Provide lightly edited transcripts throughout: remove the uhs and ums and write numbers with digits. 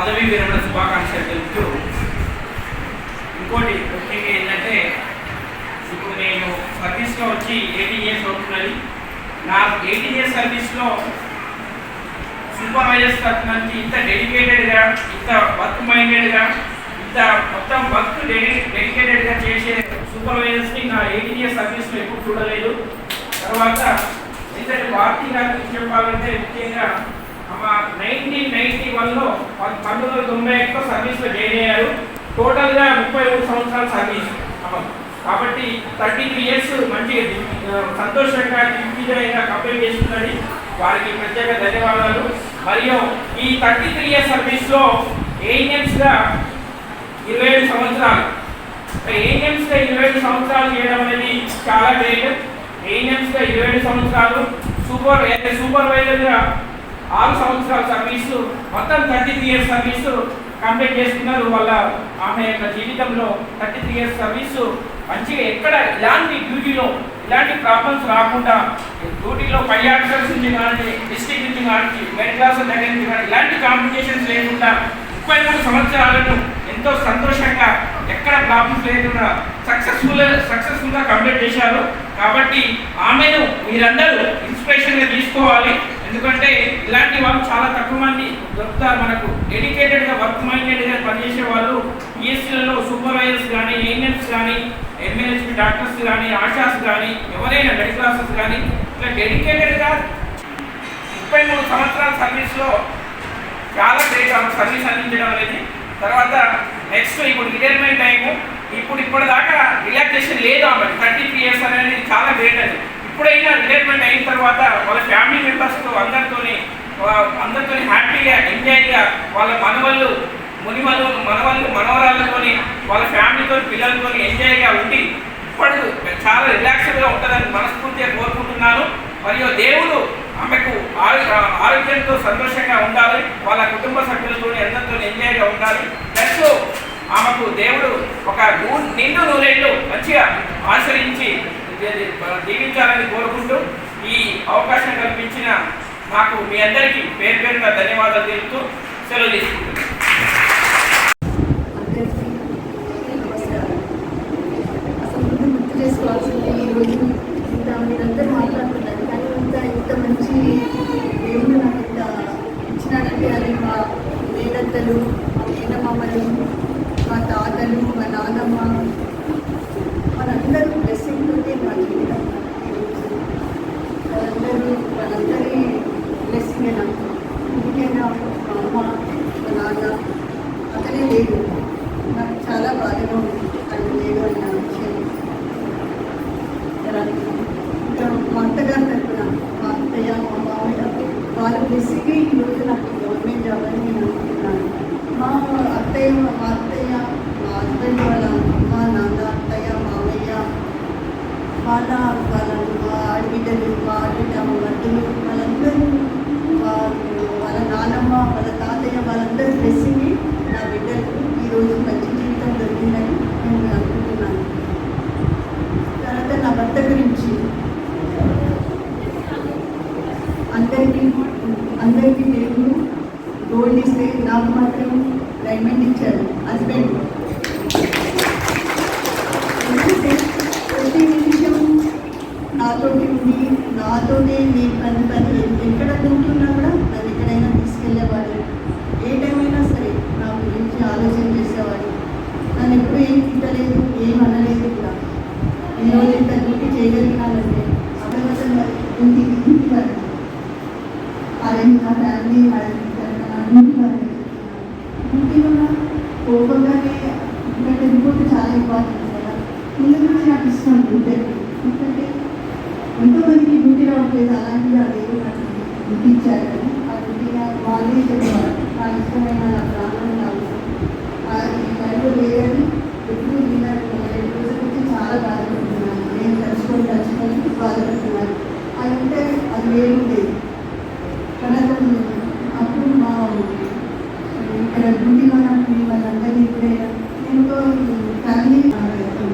పదవీ విరమణ శుభాకాంక్షలు తెలుపుతూ ఇంకోటి ముఖ్యంగా ఏంటంటే ఇప్పుడు నేను సర్వీస్లో వచ్చి 18 ఇయర్స్ అవుతున్నది. నా 18 ఇయర్స్ సర్వీస్లో సూపర్వైజర్స్ తరఫు నుంచి ఇంత డెడికేటెడ్గా, ఇంత వర్క్ మైండెడ్గా, ఇంత మొత్తం వర్క్ డెడికేటెడ్గా చేసే సూపర్వైజర్స్ని నా 18 ఇయర్స్ సర్వీస్లో ఎప్పుడు చూడలేదు. తర్వాత ఇంతటి భారతీ గారి గురించి చెప్పాలంటే ముఖ్యంగా 1991లో 1991లో సర్వీస్లో జాయిన్ అయ్యారు. టోటల్గా 33 సంవత్సరాల సర్వీస్. కాబట్టి 33 ఇయర్స్ మంచిగా సంతోషంగా దిగ్విజయంగా కంప్లీట్ చేస్తున్నది. వారికి ప్రత్యేక ధన్యవాదాలు. మరియు ఈ 33 ఇయర్స్ సర్వీస్లో ఏఎన్ఎంస్గా 27 సంవత్సరాలు. ఏఎన్ఎంస్గా 27 సంవత్సరాలు చేయడం అనేది చాలా గ్రేట్. ఏఎన్ఎంస్గా 27 సంవత్సరాలు, సూపర్వైజర్గా 6 సంవత్సరాల సర్వీసు, మొత్తం 33 ఇయర్స్ సర్వీసు కంప్లీట్ చేస్తున్నారు. వాళ్ళ ఆమె యొక్క జీవితంలో 33 ఇయర్స్ సర్వీసు మంచిగా ఎక్కడ ఇలాంటి డ్యూటీలో ఇలాంటి ప్రాబ్లమ్స్ రాకుండా డ్యూటీలో పై ఆఫీసర్స్ నుంచి కానీ, డిస్ట్రిక్ట్ నుంచి కానీ, మెయిన్ క్లాస్ దగ్గర నుంచి కానీ ఇలాంటి కాంప్లికేషన్స్ లేకుండా 33 సంవత్సరాలను ఎంతో సంతోషంగా ఎక్కడ ప్రాబ్లమ్స్ లేకుండా సక్సెస్ఫుల్గా కంప్లీట్ చేశారు. కాబట్టి ఆమెను మీరందరూ ఇన్స్పిరేషన్గా తీసుకోవాలి. ఎందుకంటే ఇలాంటి వాళ్ళు చాలా తక్కువ మంది దొరుకుతారు మనకు. డెడికేటెడ్గా వర్క్ మైండెడ్గా పనిచేసే వాళ్ళు పిఎస్సీలలో సూపర్వైజర్స్ కానీ, ఏఎన్ఎంస్ కానీ, ఎంఎల్ఎస్పీ డాక్టర్స్ కానీ, ఆశాస్ కానీ, ఎవరైనా మెడికల్ ఆఫీసర్స్ కానీ ఇట్లా డెడికేటెడ్గా 33 సంవత్సరాల సర్వీస్లో చాలా గ్రేట్ సర్వీస్ అందించడం అనేది. తర్వాత నెక్స్ట్ ఇప్పుడు రిటైర్మెంట్ టైము. ఇప్పటిదాకా రిలాక్సేషన్ లేదు ఆమె. 33 ఇయర్స్ అనేది చాలా గ్రేట్ అది. ఇప్పుడైనా రిటైర్మెంట్ అయిన తర్వాత వాళ్ళ ఫ్యామిలీ మెంబర్స్తో అందరితో హ్యాపీగా ఎంజాయ్గా వాళ్ళ మనవరాళ్ళతో వాళ్ళ ఫ్యామిలీతో పిల్లలతో ఎంజాయ్గా ఉండి ఇప్పుడు చాలా రిలాక్స్డ్గా ఉంటుందని మనస్ఫూర్తిగా కోరుకుంటున్నాను. మరియు దేవుడు ఆమెకు ఆరోగ్యంతో సంతోషంగా ఉండాలి, వాళ్ళ కుటుంబ సభ్యులతో అందరితో ఎంజాయ్గా ఉండాలి. ప్లస్ ఆమెకు దేవుడు ఒక నిండు నూరేళ్ళు మంచిగా ఆశ్రయించి జీవించాలని కోరుకుంటూ ఈ అవకాశం కల్పించిన నాకు మీ అందరికీ పేరు పేరున ధన్యవాదాలు తెలుపుతూ సెలవు తీసుకుంటున్నాను. మీరందరూ మాట్లాడుతున్నారు కానీ ఇంత మంచి దేవుడు నాకు ఇంత ఇచ్చినాడంటే అది మా మేనత్తలు, మా మేనమామలు, మా తాతలు, మా నాన్నమ్మ, వాళ్ళందరూ బ్లెస్సింగ్ తోటే మా జీవితం. వాళ్ళందరి బ్లెస్సింగ్ నాకు. ముఖ్యంగా మా అమ్మ, మా నాన్న అతనే లేదు. నాకు చాలా బాధగా ఉంది అది లేదు అన్న విషయం. ఇంకా మా అత్తగారి తరఫున మా అత్తయ్య, మా మామయ్య వాళ్ళ బ్లెస్సింగ్ ఈరోజు నాకు గవర్నమెంట్ జాబ్ అని నేను అనుకుంటున్నాను. మా అత్తయ్య, మా హస్బెండ్ వాళ్ళ అమ్మ, నాన్న, అత్తయ్య, మామయ్య, మా ఆడబిడ్డలు, మా ఆడబిడ్డ, మా మద్దలు, వాళ్ళందరూ వాళ్ళ నాన్నమ్మ, వాళ్ళ తాతయ్య, వాళ్ళందరూ బ్లెస్సింగ్ నా బిడ్డలు ఈరోజు మంచి జీవితం దొరికిందని నేను అనుకుంటున్నాను. తర్వాత నా భర్త గురించి అందరికీ దేవుడు గోల్డ్ ఇస్తే నాకు మాత్రం డైమండ్ ఇచ్చాడు హస్బెండ్. ప్రతి నిమిషం నాతోటి ఉండి నాతోనే నేను పని ఎక్కడ తింటున్నా కూడా నన్ను ఎక్కడైనా తీసుకెళ్ళేవాడు. ఏ టైం అయినా సరే నా గురించి ఆలోచన చేసేవాడు. నన్ను ఎప్పుడు ఏం తిట్టలేదు, ఏం అనలేదు కూడా. ఈరోజు ఇంత డ్యూటీ చేయగలిగినానంటే అసలు ఇంటి వాడు నా ఫ్యామిలీ డ్యూటీలో కోపంగానే ఇంకా వెళ్ళిపోతే చాలా ఇంపార్టెంట్ కదా. పిల్లల గురించి నాకు ఇష్టం డ్యూటీ. ఎందుకంటే ఎంతోమందికి డ్యూటీ రావట్లేదు, అలాంటిది ఆ దేవుడు నాకు డ్యూటీ ఇచ్చారని ఆ డ్యూటీగా వాళ్ళే చెప్పేవారు. నాకు ఇష్టమైన నా ప్రాణం నాకు అది లైఫ్లో లేదని ఎప్పుడు నేను 2 రోజుల నుంచి చాలా బాధపడుతున్నాను. నేను తలుచుకొని బాధపడుతున్నాను. అది ఉంటే అది వేరు లేదు. అప్పుడు మా ఇక్కడ డ్యూటీలో నాకు వాళ్ళందరినీ ఎప్పుడైనా నేను ఫ్యామిలీ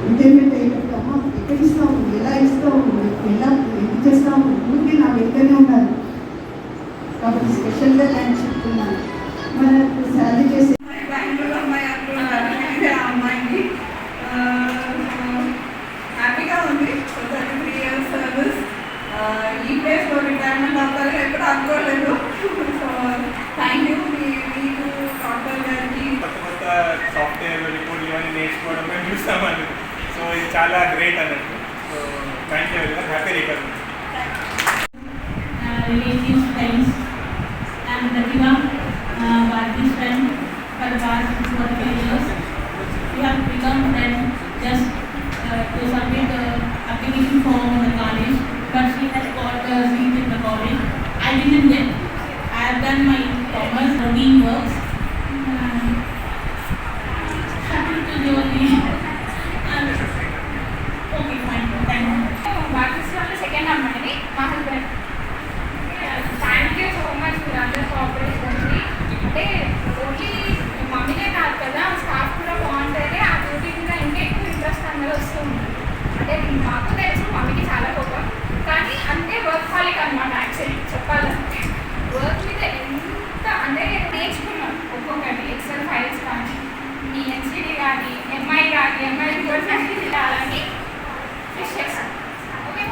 రిటైర్మెంట్ అయిపోతామా, ఎక్కడ ఇస్తాము, ఎలా ఇస్తాము, ఎలా ఎందుకు చేస్తాము, ఊరికి నా వెంటనే ఉండాలి. కాబట్టి స్పెషల్గా థ్యాంక్స్ చెప్తున్నాను. మనకు తల్లి చేసే బెంగళూరు అమ్మాయి అంటున్నారు ఆ అమ్మాయిని హ్యాపీగా ఉంది. So 33 years service. ఈ ప్లేస్లో రిటైర్మెంట్ అవుతారని ఎప్పుడు అనుకోలేదు. సో థ్యాంక్ యూ మీకు డాక్టర్ గారికి. కొత్త కొత్త సాఫ్ట్వేర్ రిపోర్ట్లు ఇవన్నీ నేర్చుకోవడం మేము చూస్తామని. సో ఇది చాలా గ్రేట్ అన్నట్టు. So thank you very much. Happy return. relatives, friends, and Pratibha, Bharati's friend for the past 45 years. We have become friends just to submit the application form in the college, but she has got a seat in the college. I didn't get. I have done my commerce routine works. Happy to join you. Okay, fine. Thank you. Bharati's second అమ్మాయిని మా husband. Thank you so much మీరు అందరూ cooperation. అంటే only మమ్మీనే కాదు కదా, staff కూడా బాగుంటుంది. ఆ డ్యూటీ మీద ఇంకా ఎక్కువ ఇంట్రెస్ట్ అన్నది వస్తుంది. అంటే మాకు తెలుసు మమ్మీకి చాలా కోపం, కానీ అంటే వర్క్ హాలిక్ అనమాట. యాక్చువల్లీ చెప్పాలంటే వర్క్ మీద ఎంత అంటే నేర్చుకున్నాం. ఒక్కొక్కటి ఎక్సెల్ ఫైల్స్ కానీ, ఈ ఎన్సిడి కానీ, ఎంఐ కానీ, ఎంఐ రిపోర్ట్స్ కానీ అలాంటి ఫిష్ చేస్తాం. ఓకే,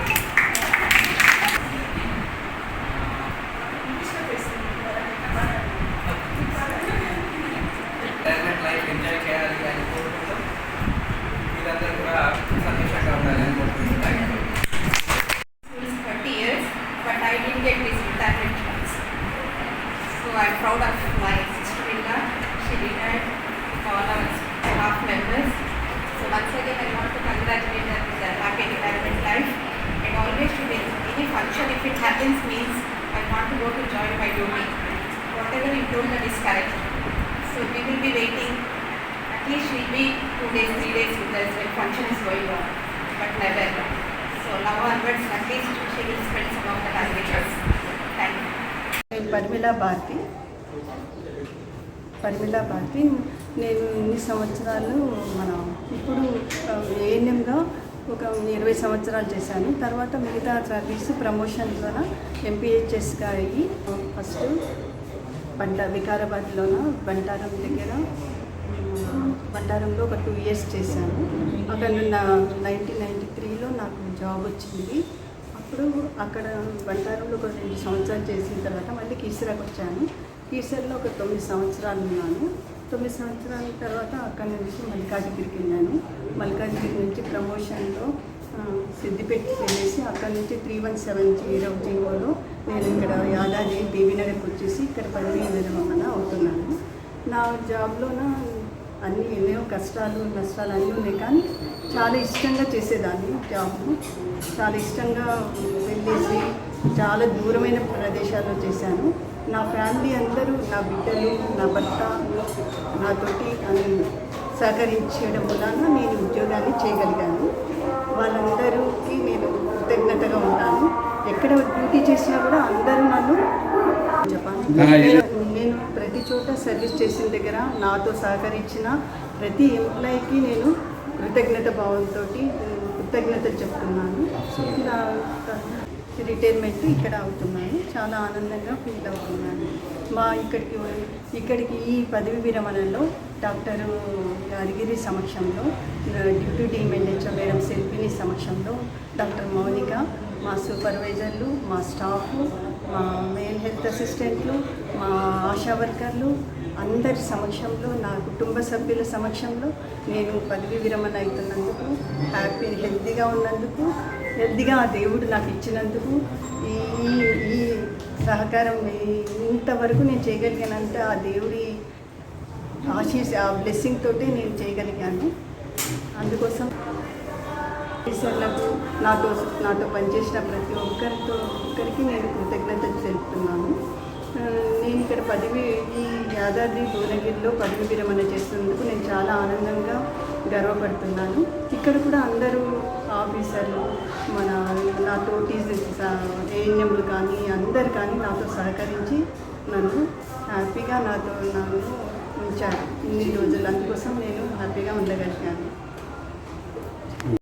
రిటైర్మెంట్ లైఫ్ ఎంజాయ్ చేయాలి అని కోరుకుంటూ మీరందరూ కూడా సంతోషంగా ఉండాలని కోరుకుంటున్నాను. 30 years, but I didn't get this retirement chance. So I'm proud of my sister-in-law. She retired with all our staff members. So once again, I want to congratulate her with a happy retirement life. And always to be any function, if it happens, means I want to go to join my duty. Whatever you told her is correct. So we will be waiting. At least she'll be 2 days, 3 days with us when function is going on, but never. So now onwards, at least she will spend some of the time with us. Thank you. నేను పరిమిళ భారతి. నేను ఇన్ని సంవత్సరాలు ఇప్పుడు ఏఎన్ఎంగా ఒక 20 సంవత్సరాలు చేశాను. తర్వాత మిగతా సర్వీస్ ప్రమోషన్లోన ఎంపీహెచ్ఎస్గా అయ్యి ఫస్ట్ వికారాబాద్లోన బంటారంలో ఒక 2 years చేశాను. అక్కడ 1993లో నాకు జాబ్ వచ్చింది. అప్పుడు అక్కడ బంటారంలో ఒక 2 సంవత్సరాలు చేసిన తర్వాత మళ్ళీ కీసరాకు వచ్చాను. కీసర్లో ఒక 9 సంవత్సరాలు ఉన్నాను. 9 సంవత్సరాల తర్వాత అక్కడి నుంచి మల్కాజ్గిరికి వెళ్ళాను. మల్కాజ్గిరి నుంచి ప్రమోషన్లో సిద్దిపేటకి వెళ్ళేసి అక్కడి నుంచి 317 జీవోలో నేను ఇక్కడ యాదాద్రి బీబీనగర్కి వచ్చేసి ఇక్కడ పదవి విరమణ అవుతున్నాను. నా జాబ్లోన అన్నీ ఎన్నో కష్టాలు నష్టాలు అన్నీ ఉన్నాయి, కానీ చాలా ఇష్టంగా చేసేదాన్ని జాబ్ను. చాలా ఇష్టంగా వెళ్ళేసి చాలా దూరమైన ప్రదేశాల్లో చేశాను. నా ఫ్యామిలీ అందరూ, నా బిడ్డలు, నా భర్త నాతోటి సహకరించడం వలన నేను ఉద్యోగాన్ని చేయగలిగాను. వాళ్ళందరికీ నేను కృతజ్ఞతగా ఉంటాను. ఎక్కడ డ్యూటీ చేసినా కూడా అందరూ నన్ను నేను ప్రతి చోట సర్వీస్ చేసిన దగ్గర నాతో సహకరించిన ప్రతి ఎంప్లాయీకి నేను కృతజ్ఞతలు చెప్తున్నాను. నా రిటైర్మెంట్ ఇక్కడ అవుతున్నాను. చాలా ఆనందంగా ఫీల్ అవుతున్నాను. ఇక్కడికి ఈ పదవి విరమణలో డాక్టర్ గారిగిరి సమక్షంలో, డిప్యూటీ ఎంఎల్హెచ్ఓ మేడం శిల్పిని సమక్షంలో, డాక్టర్ మౌనిక, మా సూపర్వైజర్లు, మా స్టాఫ్, మా మెయిన్ హెల్త్ అసిస్టెంట్లు, మా ఆశా వర్కర్లు అందరి సమక్షంలో, నా కుటుంబ సభ్యుల సమక్షంలో నేను పదవి విరమణ అవుతున్నందుకు, హెల్తీగా ఉన్నందుకు, హెల్తీగా ఆ దేవుడు నాకు ఇచ్చినందుకు, ఈ సహకారం ఇంతవరకు నేను చేయగలిగానంటే ఆ దేవుడి ఆ బ్లెస్సింగ్ తోటే నేను చేయగలిగాను. అందుకోసం టీచర్లకు, నాతో పనిచేసిన ప్రతి ఒక్కరికి నేను కృతజ్ఞతలు తెలుపుతున్నాను. నేను ఇక్కడ ఈ యాదాద్రి భువనగిరిలో పదవి విరమణ చేస్తున్నందుకు నేను చాలా ఆనందంగా గర్వపడుతున్నాను. ఇక్కడ కూడా అందరూ ఆఫీసర్లు, నా తోటి ఏఎన్ఎంలు కానీ అందరు కానీ నాతో సహకరించి నన్ను హ్యాపీగా నన్ను ఉంచారు ఇన్ని రోజులు. అందుకోసం నేను హ్యాపీగా ఉండగలిగాను.